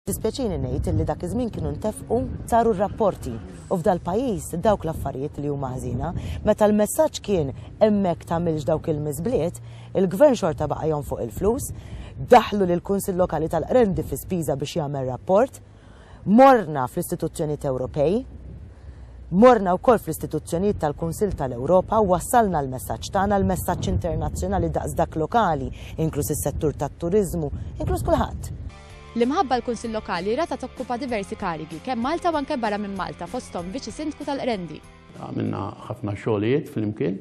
Dispjaċini ngħid li dak iż-żmien kienu ntefqu saru r-rapporti u f'dal pajjiż dawk l-affarijiet li huma ħażina, meta l-messaġġ kien hemmhekk tagħmilx dawk il-miżbliet, il-gvern xorta baqa' jonfoq il-flus, daħlu lil kunsill lokali tal-Qrendi fi spiża biex jagħmel rapport, morna fl-istituzzjonijiet Ewropej, morna wkoll fl-istituzzjonijiet tal-Kunsill tal-Ewropa u wassalna l-messaġġ tagħna, l-messaġġ internazzjonali daqs dak lokali, inkluż is-settur tat-turiżmu, inkluż kulħadd. L-imħabba l-Kunsill Lokali rata tokkupa diversi karigi, kemm Malta u anke barra minn Malta, fosthom viċi sindku tal-Qrendi. Għamilna ħafna xogħlijiet flimkien.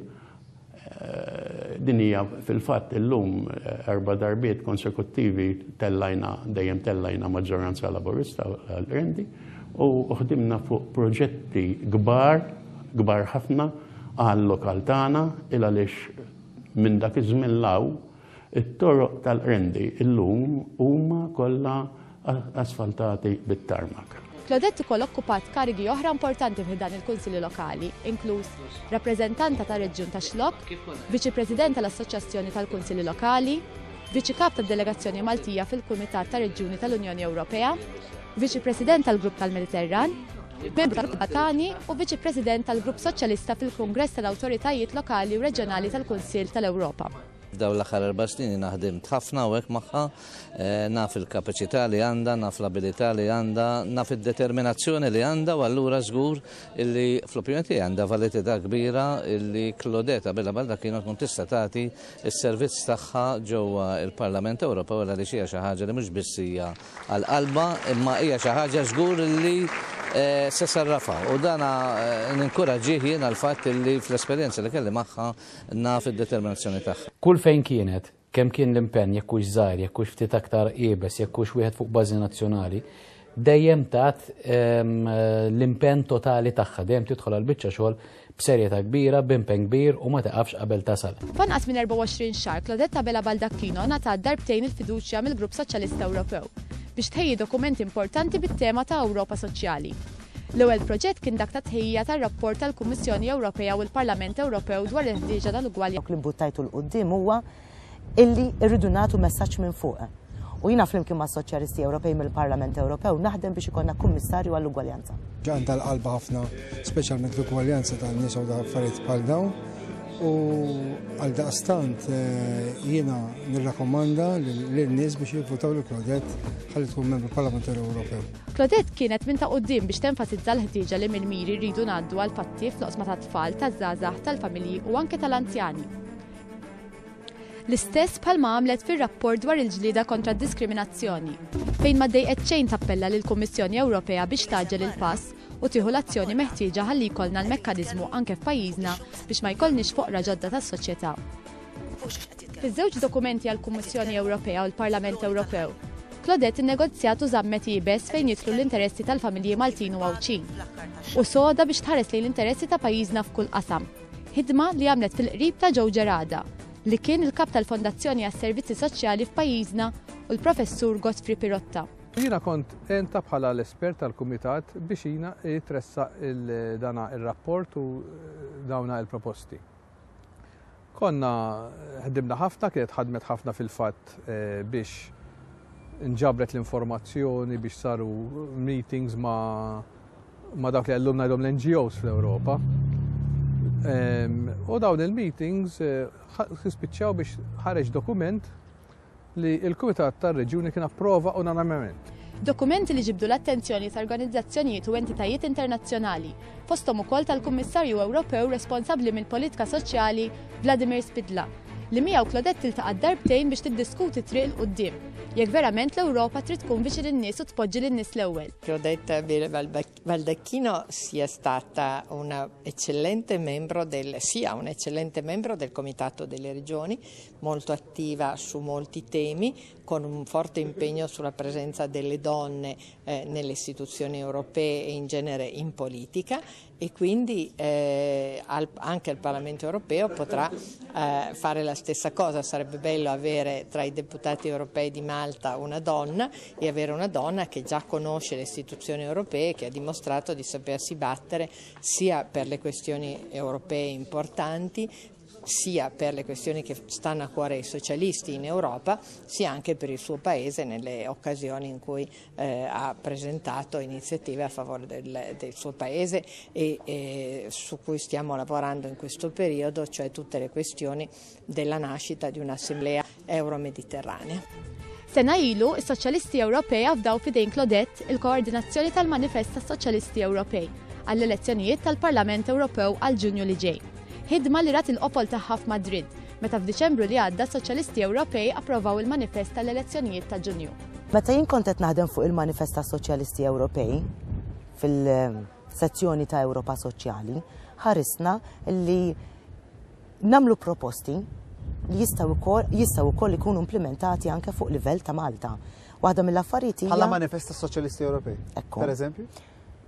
Din hija fil-fatt illum 4 darbiet konsekuttivi dejjem tellajna maġġoranza laburista għall-Qrendi u ħdimna fuq proġetti kbar ħafna għal-lokal tagħna il għaliex minn dak iż-żmien law it-toroq tal-Qrendi illum huma kollha asfaltati bit-tarmak. Claudette ukoll okkupat karigi oħra importanti f'dan il-Kunsilli Lokali, inkluż rappreżentanta tar-Reġjun ta' Xlok, Viċi President tal-Assoċjazzjoni tal-Kunsilli Lokali, Viċi Kap tad-Delegazzjoni Maltija fil-Kumitat tar-Reġjuni tal-Unjoni Ewropea, Viċi President tal-Grupp tal-Mediterran, membru tal-Batani u Viċi President tal-Grupp Soċjalista fil-Kongress tal-Awtoritajiet Lokali u Reġjonali tal-Kunsill tal-Ewropa. F'daw l-aħħar 4 snin naħdimt ħafna u hekk magħha, naf il-kapaċità li għandha, naf l-abilità li għandha, naf id-determinazzjoni li għandha u allura żgur illi fl-opinjoni tiegħi għandha validità kbira illi Claudette Abela Baldacchino tkun tista' tagħti s-servizz tagħha ġewwa il-Parlament Ewropew għaliex hija xi ħaġa li mhux biss hija għall-qalba imma hija xi ħaġa żgur illi se sarrafa u dana ninkoraġġih jien għal fatt illi fl-esperjenza li kelli magħha naf id-determinazzjoni tagħha. Kull fejn kienet, kemm kien l-impenn, jekk hux żgħir, jekk hux ftit aktar qiebes, jekk hux wieħed fuq bażi nazzjonali, dejjem tat l-impenn totali tagħha, dejjem tidħol għall-biċċa xogħol b'serjetà kbira, b'impenn kbir u ma taqafx qabel tasal. F'anqas minn 24 xahar Claudette Abela Baldacchino ngħatat darbtejn il-fiduċja mill-Grupp Soċjalista Ewropew biex tħejji dokumenti importanti bit-tema ta' Ewropa Soċjali. L-ewwel proġett kien dak ta' tħejja tar-rapport tal-Kummissjoni Ewropea u l-Parlament Ewropew dwar il-ħtieġa tal-ugwaljanza. Li mbuttajtu l-qudiem huwa illi rridu nagħtu messaġġ minn fuq. U jiena flimkien ma' Soċjalisti Ewropej mill-Parlament Ewropew naħdem biex ikollna kummissarju għall-ugwaljanza. Ġan tal-qalba ħafna, speċjalment l-ugwaljanza tan-nies u affarijiet bħal dawn. U għaldaqstant jiena nirrakkomanda lin-nies biex jivvutaw lil Claudette ħalli tkun membru Parlamentari Ewropew. Claudette kienet minn ta' quddiem biex tenfasizza l-ħtieġa li mill-miri rridu ngħaddu għal fatti fl-oqsma tat-tfal, taż-żgħażagħ, tal-familji u anke tal-anzjani. L-istess bħalma għamlet fir-rapport dwar il-ġlieda kontra d-diskriminazzjoni, fejn ma dejqet xejn tappella lill-Kummissjoni Ewropea biex taġġel il-pass u tieħu l-azzjoni meħtieġa ħalli jkollna l-mekkaniżmu anke f'pajjiżna biex ma jkollniex foqra ġodda tas-soċjetà. Fiż-żewġ dokumenti għall-Kummissjoni Ewropea u l-Parlament Ewropew, Claudette innegozjat u żammet jibes fejn jidħlu l-interessi tal-familji Maltin u Għawċin u soda biex tħares lejn l-interessi ta' pajjiżna f'kull qasam. Ħidma li għamlet fil-qrib ta' Joe Gerada, li kien il-kap tal-Fondazzjoni għas-Servizzi Soċjali f'pajjiżna u l-Professur Godfrey Pirotta. Jiena kont enta bħala l-espert tal-Kumitat biex jiena jitressa dana il-rapport u dawna il-proposti. Konna ħdimna ħafna, kienet ħadmet ħafna fil-fatt biex nġabret l-informazzjoni biex saru meetings ma dawk li għallumna jom l-NGOs fl-Ewropa. U dawn il-meetings spiċċaw biex ħareġ dokument li il-Kumitat tar-Reġjuni kien approva unanimement. Dokumenti li ġibdu l-attenzjoni ta' organizzazzjonijiet u entitajiet internazzjonali, fosthom ukoll tal-Kummissarju Ewropew responsabbli mill-politika soċjali Vladimir Spidla, li miegħu Claudette tiltaqa' darbtejn biex tiddiskuti triq il quddiem jekk verament l-Ewropa trid tkun biex lin-nies u tpoġġi lin-nies l-ewwel. Claudette Abela Baldacchino sia stata un eccellente membro del Comitato delle Regioni, molto attiva su molti temi, con un forte impegno sulla presenza delle donne nelle istituzioni europee e in genere in politica e quindi anche il Parlamento europeo potrà fare la stessa cosa. Sarebbe bello avere tra i deputati europei di Malta una donna e avere una donna che già conosce le istituzioni europee, che ha dimostrato di sapersi battere sia per le questioni europee importanti sia per le questioni che stanno a cuore ai socialisti in Europa, sia anche per il suo paese nelle occasioni in cui ha presentato iniziative a favore del suo paese e su cui stiamo lavorando in questo periodo, cioè tutte le questioni della nascita di un'assemblea euro-mediterranea. Sena ilu, is-Soċjalisti Ewropej fdaw fidejn Claudette il-koordinazzjoni tal-Manifest tas-Soċjalisti Ewropej għall-elezzjonijiet tal-Parlament Ewropew għal Ġunju li ġej. Ħidma li rat il-qopol tagħha f'Madrid, meta f'Diċembru li għadda Soċjalisti Ewropej approvaw il-Manifest tal-elezzjonijiet ta' Ġunju. Meta jien kont qed naħdem fuq il-Manifest tas-Soċjalisti Ewropej fil-sezzjoni ta' Ewropa Soċjali, ħarisna li namlu proposti li jistaw ukoll ikunu implementati anke fuq livell ta' Malta. Waħda mill-affarijiet hija bħala Manifest tas-Soċjalisti Ewropej. Pereżempju?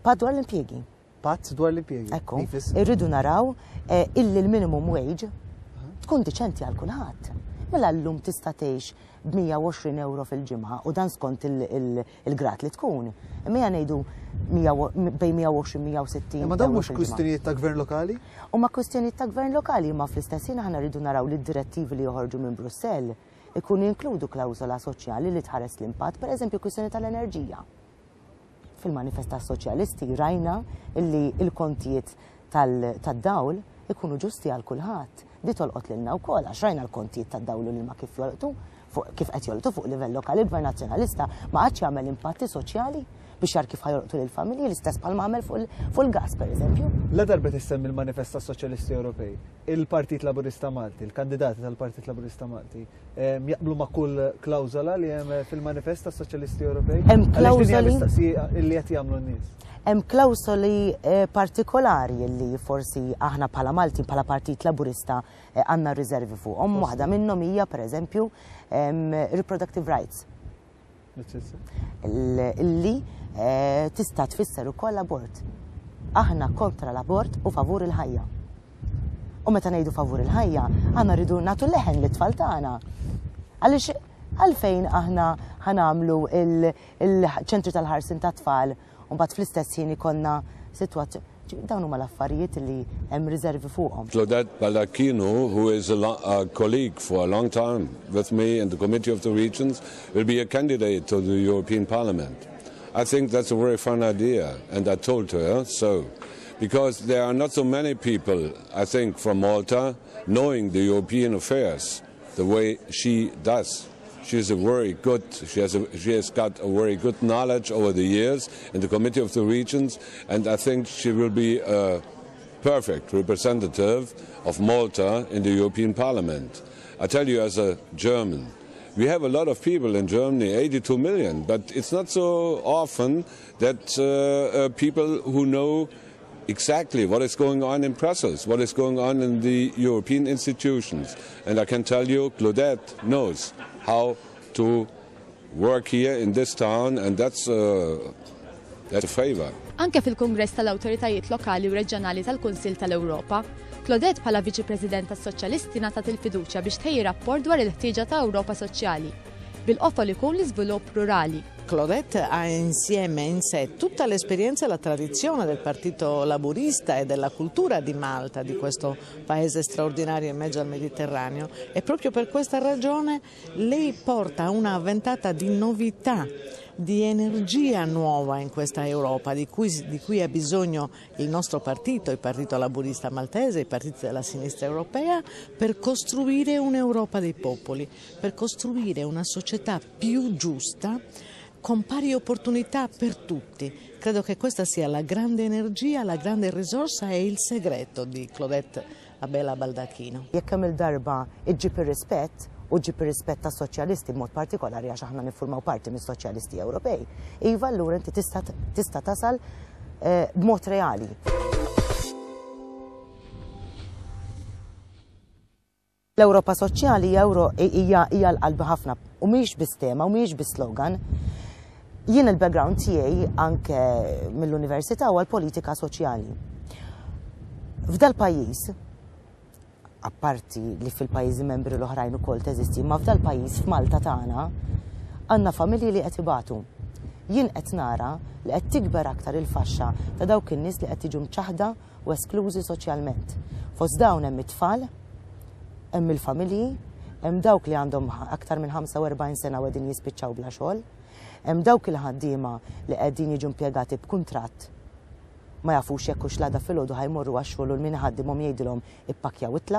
Patt dwar l-impjiegi. Patt dwar l-impjiegi. Ekku, irridu naraw illi l-minimum wage tkun diċenti għal kulħadd. Mela llum tista' tgħix b'120 euro fil-ġimgħa u dan skont il-grat li tkun. Mija ngħidu bejn 120-160. Ma dawn mhux kwistjonijiet ta' gvern lokali? U ma kwistjonijiet ta' gvern lokali, ma fl-istess ħin aħna rridu naraw li d-direttivi li joħorġu minn Brussell ikunu jinkludu klawżola soċjali li tħares l-impatt, pereżempju kwistjoni tal-enerġija. Fil-Manifest tas-Soċjalisti rajna illi il-kontijiet tad-dawl ikunu ġusti għal kulħadd. Di tolqot lilna wkoll għax rajna l-kontijiet tad-dawl li ma kif jolqtu kif qed jolqtu fuq livell lokali, il-Gvern Nazzjonalista ma għadx jagħmel impatti soċjali biex jar kif ħajolqtu lill-familji l-istess bħalma għamel fuq il-gas pereżempju. La darba tissemmi il-Manifest tas-Soċjalisti Ewropej, il-Partit Laburista Malti, il-kandidati tal-Partit Laburista Malti, jaqblu ma' kull klawżola li hemm fil-Manifest tas-Soċjalisti Ewropej? Hemm klawżoli li qed jagħmlu n-nies. Hemm klawsoli partikolari li forsi aħna bħala Malti, bħala Partit Laburista għandna riservi fuqhom. Waħda minnhom hija pereżempju reproductive rights. Illi tista' tfisser ukoll abort. Aħna kontra l-abort u favur il-ħajja. U meta ngħidu favur il-ħajja, aħna rridu nagħtu leħen lit-tfal tagħna. Għaliex għalfejn aħna ħanamlu il-ċentri tal-ħarsin tat-tfal u mbagħad fl-istess ħin ikollna sitwazzjoni dawn huma l-affarijiet li hemm riservi fuqhom. Claudette Baldacchino, who is a colleague for a long time with me in the Committee of the Regions, will be a candidate to the European Parliament. I think that's a very fun idea, and I told her so, because there are not so many people, I think, from Malta knowing the European affairs the way she does. She has got a very good knowledge over the years in the Committee of the Regions, and I think she will be a perfect representative of Malta in the European Parliament. I tell you, as a German, we have a lot of people in Germany, 82 million, but it's not so often that people who know exactly what is going on in Brussels, what is going on in the European institutions. And I can tell you, Claudette knows how to work here in this town, and that's a favor. Anke fil-Kongress tal-Awtoritajiet Lokali u Reġjonali tal-Kunsill tal-Ewropa, Claudette bħala Viċi President tas-Soċjalisti ngħatat il-fiduċja biex tgħid rapport dwar il-ħtieġa ta' Ewropa Soċjali bil-qofol ikun l-iżvilupp rurali. Claudette ha insieme in sé tutta l'esperienza e la tradizione del Partito Laburista e della cultura di Malta, di questo paese straordinario in mezzo al Mediterraneo, e proprio per questa ragione lei porta una ventata di novità, di energia nuova in questa Europa, di cui ha bisogno il nostro partito, il Partito Laburista Maltese, i partiti della sinistra europea, per costruire un'Europa dei popoli, per costruire una società più giusta, con pari opportunità per tutti. Credo che questa sia la grande energia, la grande risorsa e il segreto di Claudette Abela Baldacchino. Jekk hemm il-darba iġġib ir-rispett u ġib ir-rispett tas-soċjalisti b'mod partikolari għax aħna niffurmaw parti mis-soċjalisti Ewropej, iva allura inti tista' tasal b'mod reali. L-Ewropa Soċjali hija l-qalb ħafna u mhix bis-tema u mhix bis-slogan. Jien il-background tiegħi anke mill-università huwa l-politika soċjali. F'dal pajjiż, apparti li fil-pajjiżi membri l-oħrajn ukoll teżisti, ma f'dal pajjiż f'Malta tagħna għandna familji li qed ibatu. Jien qed nara li qed tikber aktar il-faxxa ta' dawk in-nies li qed jiġu mċaħda u esklużi soċjalment. Fost dawn hemm it-tfal hemm il-familji, hemm dawk li għandhom aktar minn 45 sena u qegħdin jispiċċaw bla xogħol, hemm dawk il-ħaddiema li qegħdin jiġu impjegati b'kuntratt ma jafux jekk hux l-għada filgħodu ħajmorru għax-xogħol u l-min ħaddimhom jgħidilhom ippakjaw itlaq.